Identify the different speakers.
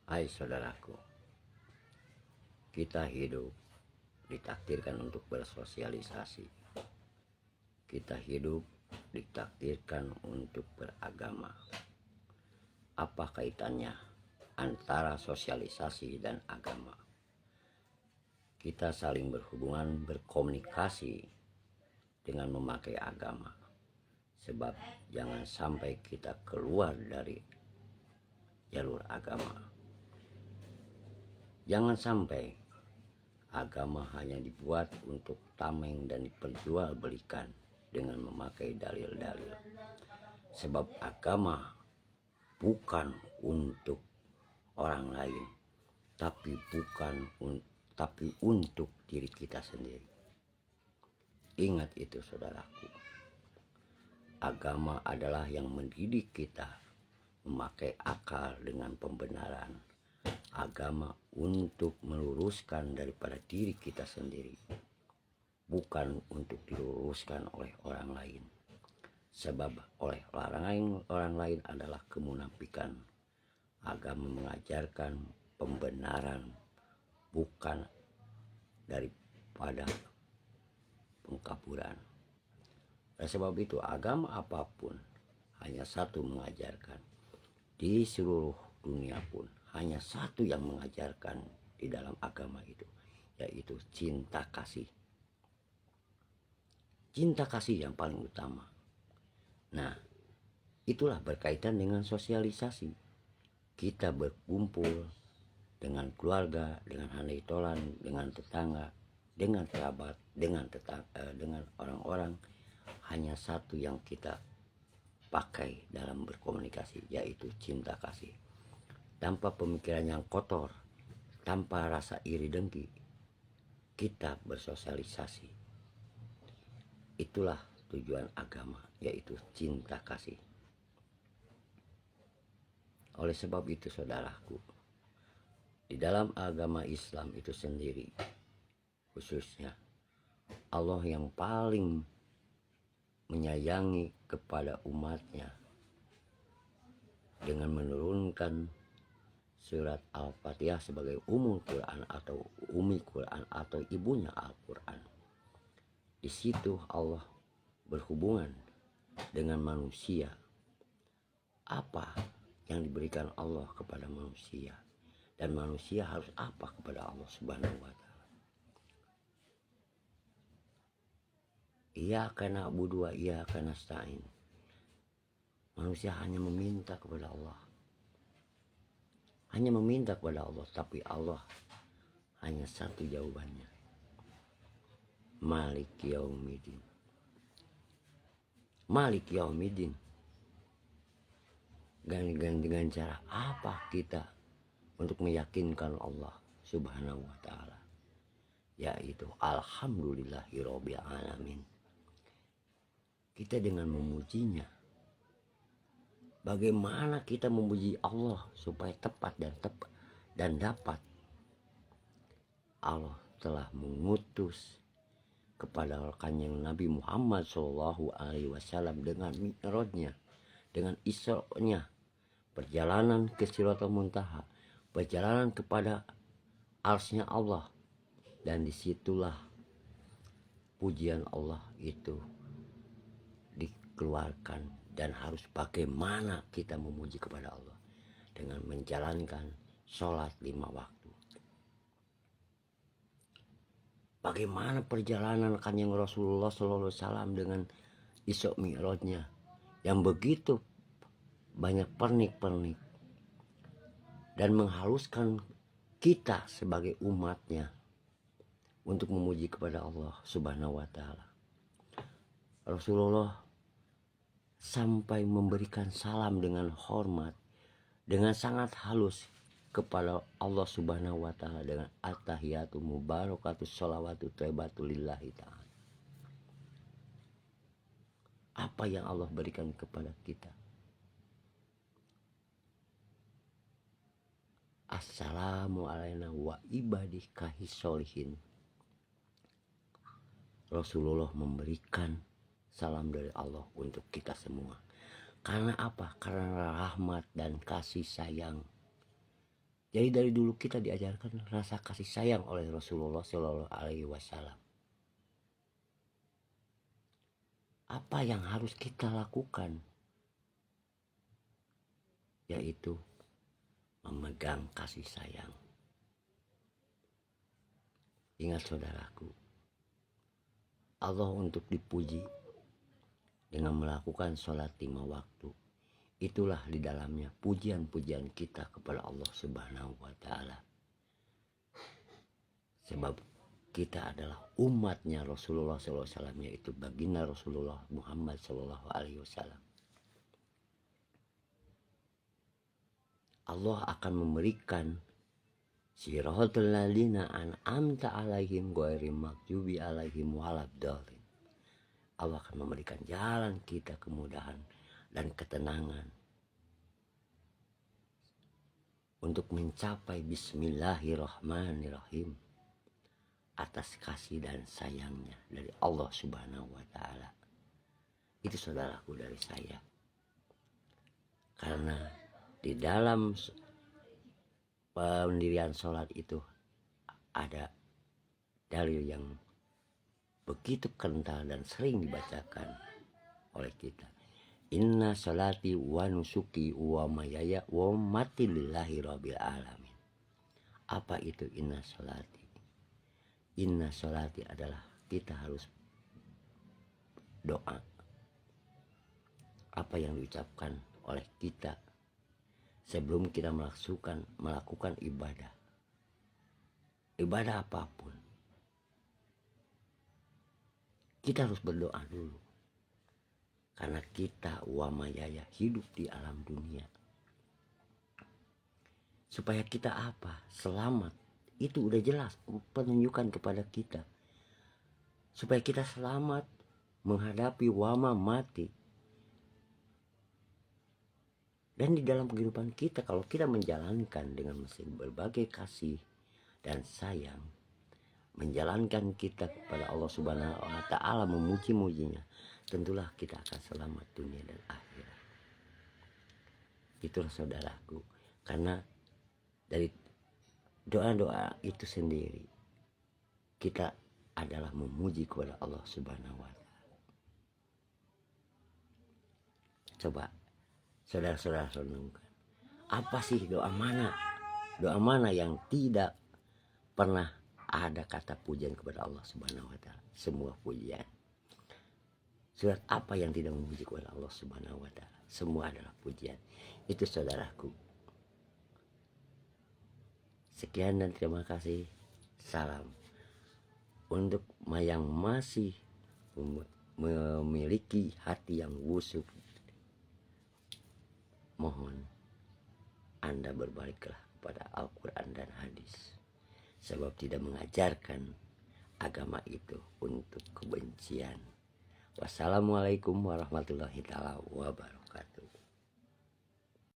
Speaker 1: Hai saudaraku, kita hidup ditakdirkan untuk bersosialisasi. Kita hidup ditakdirkan untuk beragama. Apa kaitannya antara sosialisasi dan agama? Kita saling berhubungan, berkomunikasi dengan memakai agama. Sebab jangan sampai kita keluar dari jalur agama. Jangan sampai agama hanya dibuat untuk tameng dan diperjualbelikan dengan memakai dalil-dalil. Sebab agama bukan untuk orang lain, tapi untuk diri kita sendiri. Ingat itu saudaraku. Agama adalah yang mendidik kita memakai akal dengan pembenaran. Agama untuk meluruskan daripada diri kita sendiri, bukan untuk diluruskan oleh orang lain. Sebab oleh orang lain adalah kemunafikan. Agama mengajarkan pembenaran, bukan daripada pengkaburan. Oleh sebab itu agama apapun hanya satu mengajarkan. Di seluruh dunia pun hanya satu yang mengajarkan di dalam agama itu, yaitu cinta kasih. Cinta kasih yang paling utama. Nah, itulah berkaitan dengan sosialisasi. Kita berkumpul dengan keluarga, dengan handai tolan, dengan tetangga, dengan kerabat, dengan orang-orang. Hanya satu yang kita pakai dalam berkomunikasi, yaitu cinta kasih. Tanpa pemikiran yang kotor, tanpa rasa iri dengki, kita bersosialisasi. Itulah tujuan agama, yaitu cinta kasih. Oleh sebab itu saudaraku, di dalam agama Islam itu sendiri, khususnya Allah yang paling menyayangi kepada umatnya dengan menurunkan surat Al-Fatihah sebagai Ummul Quran atau Ummi Quran atau ibunya Al-Quran. Di situ Allah berhubungan dengan manusia. Apa yang diberikan Allah kepada manusia, dan manusia harus apa kepada Allah Subhanahu wa taala. Iyyaka na'budu wa iyyaka nasta'in. Manusia hanya meminta kepada Allah. Hanya meminta kepada Allah, tapi Allah hanya satu jawabannya. Malik Yaumiddin. Malik Yaumiddin. Dengan cara apa kita untuk meyakinkan Allah Subhanahu wa taala? Yaitu alhamdulillahirabbil alamin. Kita dengan memujinya. Bagaimana kita memuji Allah supaya tepat dan dapat? Allah telah mengutus kepada Kanjeng Nabi Muhammad SAW dengan mi'rajnya, dengan Isra-nya, perjalanan ke Sidratul Muntaha, perjalanan kepada arsy-nya Allah, dan disitulah pujian Allah itu dikeluarkan. Dan harus bagaimana kita memuji kepada Allah dengan menjalankan sholat 5 waktu. Bagaimana perjalanan Kanjeng Rasulullah SAW dengan Isra Mi'rajnya yang begitu banyak pernik-pernik dan menghaluskan kita sebagai umatnya untuk memuji kepada Allah Subhanahu wa taala. Rasulullah sampai memberikan salam dengan hormat, dengan sangat halus kepada Allah Subhanahu wa taala dengan at-tahiyatu mubarakatuh sholawatu thayyibatu lillahi ta'ala. Apa yang Allah berikan kepada kita? Assalamu alayna wa ibadika hissolihin. Rasulullah memberikan salam dari Allah untuk kita semua. Karena apa? Karena rahmat dan kasih sayang. Jadi dari dulu kita diajarkan rasa kasih sayang oleh Rasulullah Shallallahu Alaihi Wasallam. Apa yang harus kita lakukan? Yaitu memegang kasih sayang. Ingat saudaraku, Allah untuk dipuji dengan melakukan sholat 5 waktu. Itulah di dalamnya pujian-pujian kita kepada Allah Subhanahu wa Ta'ala. Sebab kita adalah umatnya Rasulullah SAW, yaitu baginda Rasulullah Muhammad SAW. Allah akan memberikan siratal ladzina an'amta alaihim ghairil maghdubi alaihim waladdallin. Allah akan memberikan jalan kita kemudahan dan ketenangan untuk mencapai bismillahirrahmanirrahim atas kasih dan sayangnya dari Allah Subhanahu wa Ta'ala. Itu saudaraku dari saya. Karena di dalam pendirian sholat itu ada dalil yang begitu kental dan sering dibacakan oleh kita. Inna salati wa nusuki wa mayaya wa mati lillahi rabbil alamin. Apa itu inna salati? Inna salati adalah kita harus doa. Apa yang diucapkan oleh kita sebelum kita melakukan ibadah. Ibadah apapun. Kita harus berdoa dulu. Karena kita wamayaya hidup di alam dunia. Supaya kita apa? Selamat. Itu udah jelas penunjukan kepada kita. Supaya kita selamat menghadapi wama mati. Dan di dalam kehidupan kita, kalau kita menjalankan dengan mesin berbagai kasih dan sayang, menjalankan kita kepada Allah Subhanahu wa Ta'ala, memuji-mujinya, tentulah kita akan selamat dunia dan akhirat. Itulah saudaraku, karena dari doa-doa itu sendiri kita adalah memuji kepada Allah Subhanahu wa Ta'ala. Coba saudara-saudara renungkan, apa sih doa mana? Doa mana yang tidak pernah ada kata pujian kepada Allah Subhanahu wa Ta'ala? Semua pujian. Surat apa yang tidak memuji kepada Allah Subhanahu wa Ta'ala? Semua adalah pujian. Itu saudaraku. Sekian dan terima kasih. Salam. Untuk yang masih memiliki hati yang busuk, mohon Anda berbaliklah kepada Al-Quran dan hadis. Sebab tidak mengajarkan agama itu untuk kebencian. Wassalamualaikum warahmatullahi wabarakatuh.